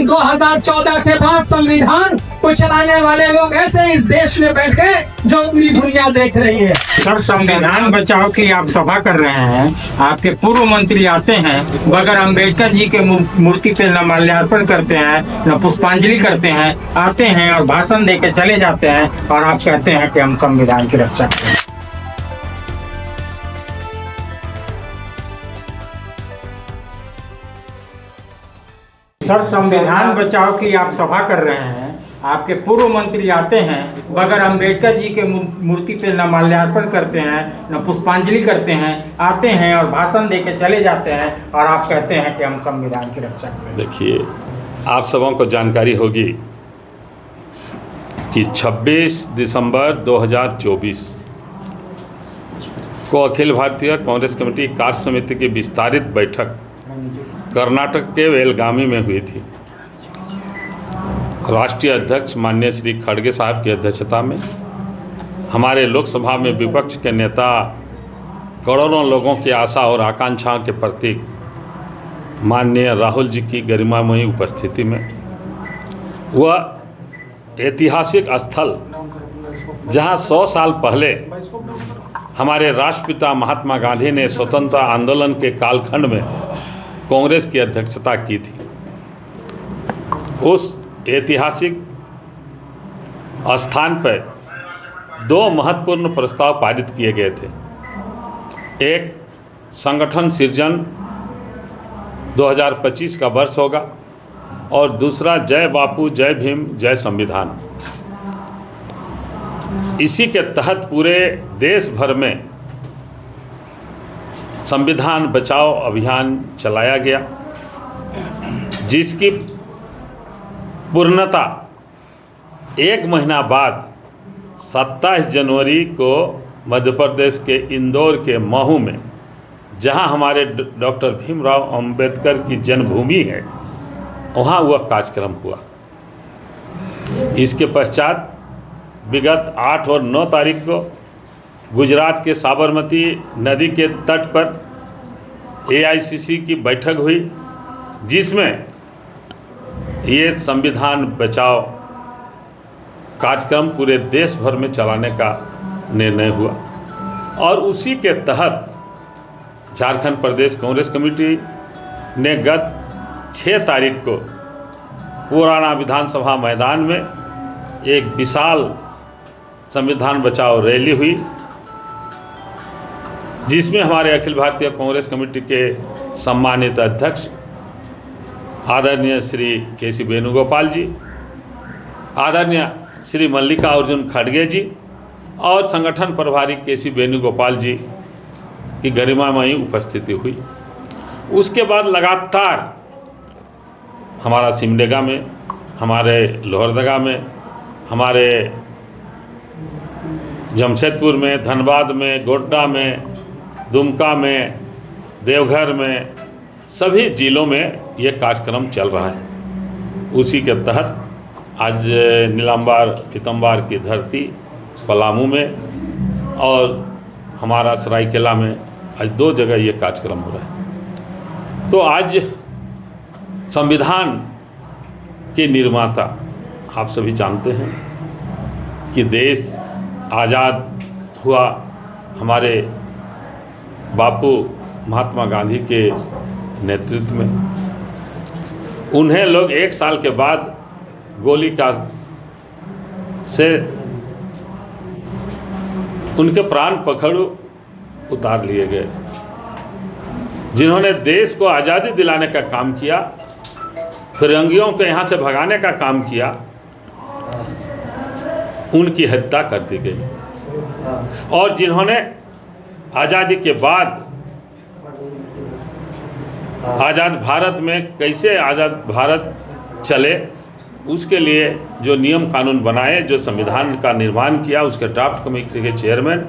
2014 के बाद संविधान को चलाने वाले लोग ऐसे इस देश में बैठ गए जो पूरी दुनिया देख रही है। सर, संविधान बचाओ की आप सभा कर रहे हैं, आपके पूर्व मंत्री आते हैं, बगैर अम्बेडकर जी के मूर्ति पे न माल्यार्पण करते हैं, न पुष्पांजलि करते हैं, आते हैं और भाषण दे के चले जाते हैं और आप कहते हैं कि हम संविधान की रक्षा करें। सर, संविधान बचाओ की आप सभा कर रहे हैं, आपके पूर्व मंत्री आते हैं, बगैर अम्बेडकर जी के मूर्ति पे न माल्यार्पण करते हैं, न पुष्पांजलि करते हैं, आते हैं और भाषण दे के चले जाते हैं और आप कहते हैं कि हम संविधान की रक्षा करें। देखिए, आप सबों को जानकारी होगी कि 26 दिसंबर 2024 को अखिल भारतीय कांग्रेस कमेटी कार्य समिति की विस्तारित बैठक कर्नाटक के बेलगामी में हुई थी। राष्ट्रीय अध्यक्ष माननीय श्री खड़गे साहब की अध्यक्षता में हमारे लोकसभा में विपक्ष के नेता करोड़ों लोगों की आशा और आकांक्षाओं के प्रतीक माननीय राहुल जी की गरिमामयी उपस्थिति में वह ऐतिहासिक स्थल जहां 100 साल पहले हमारे राष्ट्रपिता महात्मा गांधी ने स्वतंत्रता आंदोलन के कालखंड में कांग्रेस की अध्यक्षता की थी, उस ऐतिहासिक स्थान पर 2 महत्वपूर्ण प्रस्ताव पारित किए गए थे। एक, संगठन सृजन 2025 का वर्ष होगा और दूसरा, जय बापू जय भीम जय संविधान। इसी के तहत पूरे देश भर में संविधान बचाओ अभियान चलाया गया, जिसकी पूर्णता 1 महीना बाद 27 जनवरी को मध्य प्रदेश के इंदौर के महू में, जहां हमारे डॉक्टर भीमराव अंबेडकर की जन्मभूमि है, वहां वह कार्यक्रम हुआ। इसके पश्चात विगत 8 और 9 तारीख को गुजरात के साबरमती नदी के तट पर AICC की बैठक हुई, जिसमें ये संविधान बचाओ कार्यक्रम पूरे देश भर में चलाने का निर्णय हुआ। और उसी के तहत झारखंड प्रदेश कांग्रेस कमेटी ने गत 6 तारीख को पुराना विधानसभा मैदान में एक विशाल संविधान बचाओ रैली हुई, जिसमें हमारे अखिल भारतीय कांग्रेस कमेटी के सम्मानित अध्यक्ष आदरणीय श्री KC वेणुगोपाल जी, आदरणीय श्री मल्लिकार्जुन खड़गे जी और संगठन प्रभारी KC वेणुगोपाल जी की गरिमामयी उपस्थिति हुई। उसके बाद लगातार हमारा सिमडेगा में, हमारे लोहरदगा में, हमारे जमशेदपुर में, धनबाद में, गोड्डा में, दुमका में, देवघर में, सभी जिलों में ये कार्यक्रम चल रहा है। उसी के तहत आज नीलाम्बर पीतम्बर की धरती पलामू में और हमारा सरायकेला में आज 2 जगह ये कार्यक्रम हो रहा है। तो आज संविधान के निर्माता आप सभी जानते हैं कि देश आज़ाद हुआ हमारे बापू महात्मा गांधी के नेतृत्व में। उन्हें लोग 1 साल के बाद गोली का से उनके प्राण पखेरु उतार लिए गए। जिन्होंने देश को आज़ादी दिलाने का काम किया, फिरंगियों को यहाँ से भगाने का काम किया, उनकी हत्या कर दी गई। और जिन्होंने आज़ादी के बाद आज़ाद भारत में कैसे आज़ाद भारत चले, उसके लिए जो नियम कानून बनाए, जो संविधान का निर्माण किया, उसके ड्राफ्ट कमेटी के चेयरमैन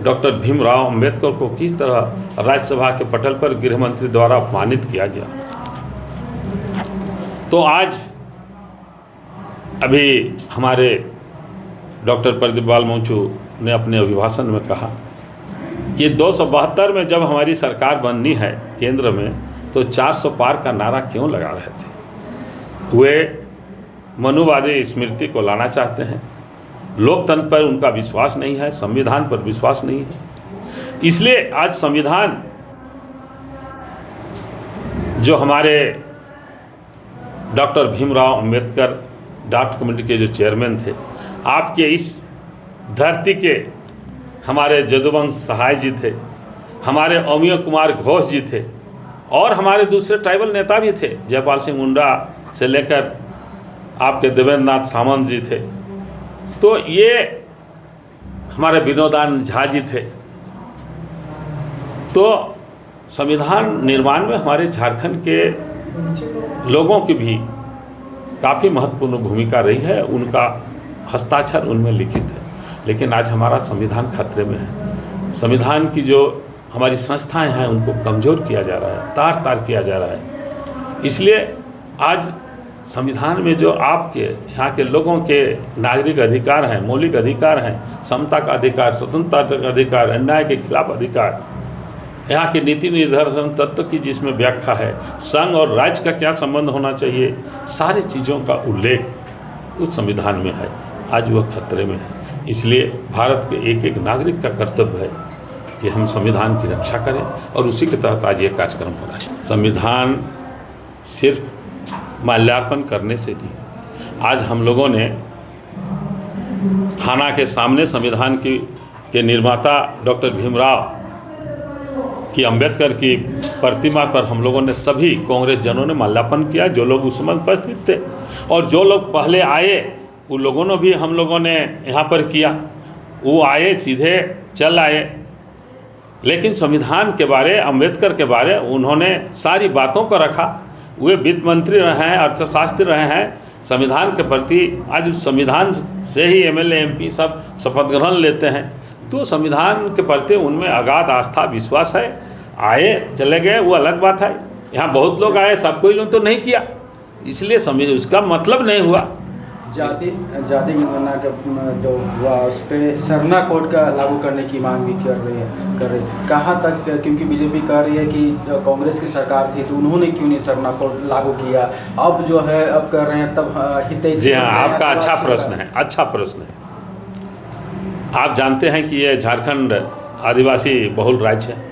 डॉक्टर भीमराव अंबेडकर को किस तरह राज्यसभा के पटल पर गृह मंत्री द्वारा अपमानित किया गया। तो आज अभी हमारे डॉक्टर प्रदीप बालमोचू ने अपने अभिभाषण में कहा कि 272 में जब हमारी सरकार बननी है केंद्र में, तो 400 पार का नारा क्यों लगा रहे थे। वे मनुवादी स्मृति को लाना चाहते हैं। लोकतंत्र पर उनका विश्वास नहीं है, संविधान पर विश्वास नहीं है। इसलिए आज संविधान जो हमारे doctor Bhimrao Ambedkar draft committee के जो चेयरमैन थे, आपके इस धरती के हमारे जदुवंश सहाय जी थे, हमारे अमिय कुमार घोष जी थे और हमारे दूसरे ट्राइबल नेता भी थे, जयपाल सिंह मुंडा से लेकर आपके देवेंद्र नाथ सामंत जी थे। तो ये हमारे विनोदानंद झा जी थे। तो संविधान निर्माण में हमारे झारखंड के लोगों की भी काफ़ी महत्वपूर्ण भूमिका रही है, उनका हस्ताक्षर उनमें लिखित है। लेकिन आज हमारा संविधान खतरे में है। संविधान की जो हमारी संस्थाएं हैं उनको कमज़ोर किया जा रहा है, तार तार किया जा रहा है। इसलिए आज संविधान में जो आपके यहाँ के लोगों के नागरिक अधिकार हैं, मौलिक अधिकार हैं, समता का अधिकार, स्वतंत्रता का अधिकार, अन्याय के खिलाफ अधिकार, यहाँ के नीति निर्धारण तत्व की जिसमें व्याख्या है, संघ और राज्य का क्या संबंध होना चाहिए, सारी चीज़ों का उल्लेख उस संविधान में है। आज वह खतरे में है। इसलिए भारत के एक एक नागरिक का कर्तव्य है कि हम संविधान की रक्षा करें और उसी के तहत आज ये कार्यक्रम हो रहा है। संविधान सिर्फ माल्यार्पण करने से नहीं। आज हम लोगों ने थाना के सामने संविधान के निर्माता डॉक्टर भीमराव की अंबेडकर की प्रतिमा पर हम लोगों ने सभी कांग्रेस जनों ने माल्यार्पण किया, जो लोग उस समय उपस्थित थे, और जो लोग पहले आए उन लोगों ने भी हम लोगों ने यहाँ पर किया। वो आए, सीधे चल आए, लेकिन संविधान के बारे, अंबेडकर के बारे उन्होंने सारी बातों को रखा। वे वित्त मंत्री रहे हैं, अर्थशास्त्री रहे हैं। संविधान के प्रति आज उस संविधान से ही एमएलए एमपी सब शपथ ग्रहण लेते हैं। तो संविधान के प्रति उनमें अगाध आस्था विश्वास है। आए चले गए वो अलग बात है। यहाँ बहुत लोग आए, सब कोई लोग तो नहीं किया, इसलिए उसका मतलब नहीं हुआ। जाति जनगणना का जो हुआ उस पर सरना कोड का लागू करने की मांग भी कर रही कहाँ तक, क्योंकि बीजेपी कह रही है कि कांग्रेस की सरकार थी तो उन्होंने क्यों नहीं सरना कोड लागू किया, अब जो है अब कर रहे हैं, तब हितैषी। जी हाँ, आपका अच्छा प्रश्न है, अच्छा प्रश्न है। आप जानते हैं कि ये झारखंड आदिवासी बहुल राज्य है।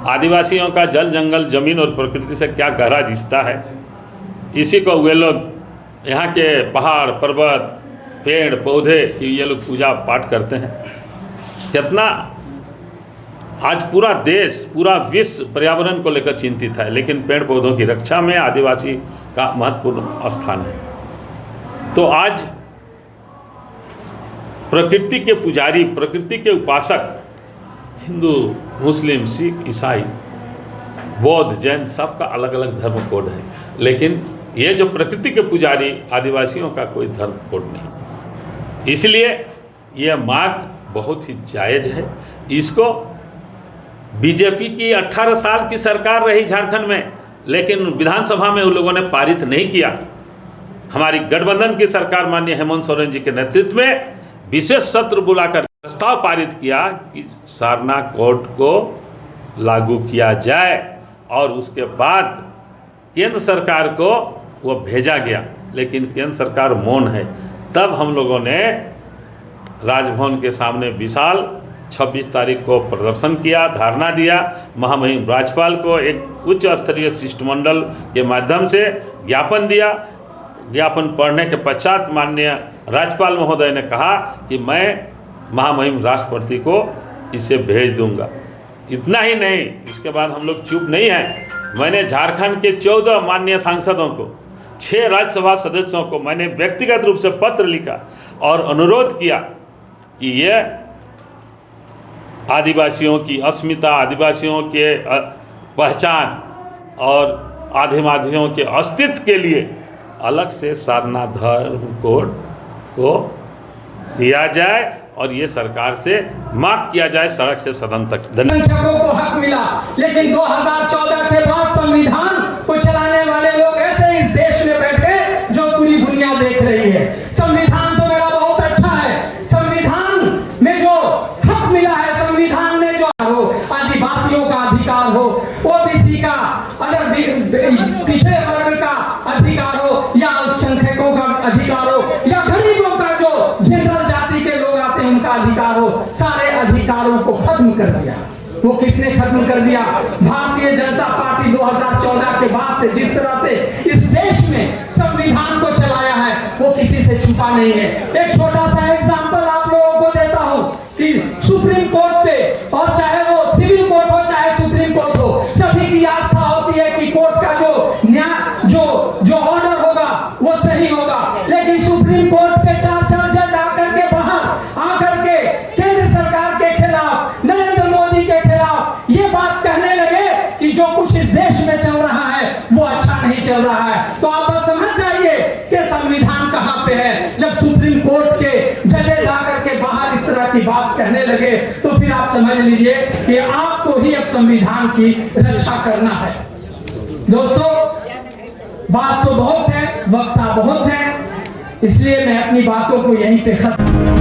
आदिवासियों का जल जंगल जमीन और प्रकृति से क्या गहरा रिश्ता है, इसी को वे लोग यहाँ के पहाड़ पर्वत पेड़ पौधे की ये लोग पूजा पाठ करते हैं। कितना आज पूरा देश पूरा विश्व पर्यावरण को लेकर चिंतित है, लेकिन पेड़ पौधों की रक्षा में आदिवासी का महत्वपूर्ण स्थान है। तो आज प्रकृति के पुजारी, प्रकृति के उपासक हिंदू, मुस्लिम, सिख, ईसाई, बौद्ध, जैन सबका अलग अलग धर्म कोड है, लेकिन ये जो प्रकृति के पुजारी आदिवासियों का कोई धर्म कोड नहीं। इसलिए ये मांग बहुत ही जायज़ है। इसको बीजेपी की 18 साल की सरकार रही झारखंड में, लेकिन विधानसभा में उन लोगों ने पारित नहीं किया। हमारी गठबंधन की सरकार माननीय हेमंत सोरेन जी के नेतृत्व में विशेष सत्र बुलाकर प्रस्ताव पारित किया कि सरना कोड को लागू किया जाए, और उसके बाद केंद्र सरकार को वो भेजा गया, लेकिन केंद्र सरकार मौन है। तब हम लोगों ने राजभवन के सामने विशाल 26 तारीख को प्रदर्शन किया, धरना दिया, महामहिम राज्यपाल को एक उच्च स्तरीय शिष्टमंडल के माध्यम से ज्ञापन दिया। ज्ञापन पढ़ने के पश्चात माननीय राज्यपाल महोदय ने कहा कि मैं महामहिम राष्ट्रपति को इसे भेज दूंगा। इतना ही नहीं, इसके बाद हम लोग चुप नहीं हैं। मैंने झारखंड के 14 माननीय सांसदों को, 6 राज्यसभा सदस्यों को मैंने व्यक्तिगत रूप से पत्र लिखा और अनुरोध किया कि ये आदिवासियों की अस्मिता, आदिवासियों के पहचान और आदिवासियों के अस्तित्व के लिए अलग से सरना धर्म कोड को दिया जाए और ये सरकार से मांग किया जाए सड़क से सदन तक। धन्यवाद। को हक मिला, लेकिन 2014 के बाद संविधान को चलाने वाले लोग ऐसे इस देश में बैठे जो पूरी दुनिया देख रही है। संविधान तो मेरा बहुत अच्छा है, संविधान में जो हक मिला है, संविधान में जो हो आदिवासियों का अधिकार हो, ओबीसी का, अगर पिछड़े वर्ग का अधिकार हो, कर दिया। वो किसने खत्म कर दिया? भारतीय जनता पार्टी 2014 के बाद से जिस तरह से इस देश में संविधान को चलाया है वो किसी से छुपा नहीं है। एक छोटा सा एग्जांपल आप लोगों को देता हूं कि सुप्रीम कोर्ट पे, और चाहे वो सिविल कोर्ट हो चाहे सुप्रीम कोर्ट हो, सभी की आस्था होती है कि कोर्ट का जो न्याय जो ऑर्डर होगा वो सही होगा। लेकिन सुप्रीम कोर्ट पे 4 जज आकर के बाहर आकर के केंद्र सरकार के खिलाफ, नरेंद्र मोदी के खिलाफ ये बात कहने लगे कि जो कुछ इस देश में चल रहा है वो अच्छा नहीं चल रहा है। तो आप बस समझ जाइए कि संविधान कहां पे है। जब सुप्रीम कोर्ट के जजेस आकर के बाहर इस तरह की बात कहने लगे तो फिर आप समझ लीजिए कि आपको ही अब संविधान की रक्षा करना है। दोस्तों, बात तो बहुत है, वक्ता बहुत है, इसलिए मैं अपनी बातों को यहीं पे खत्म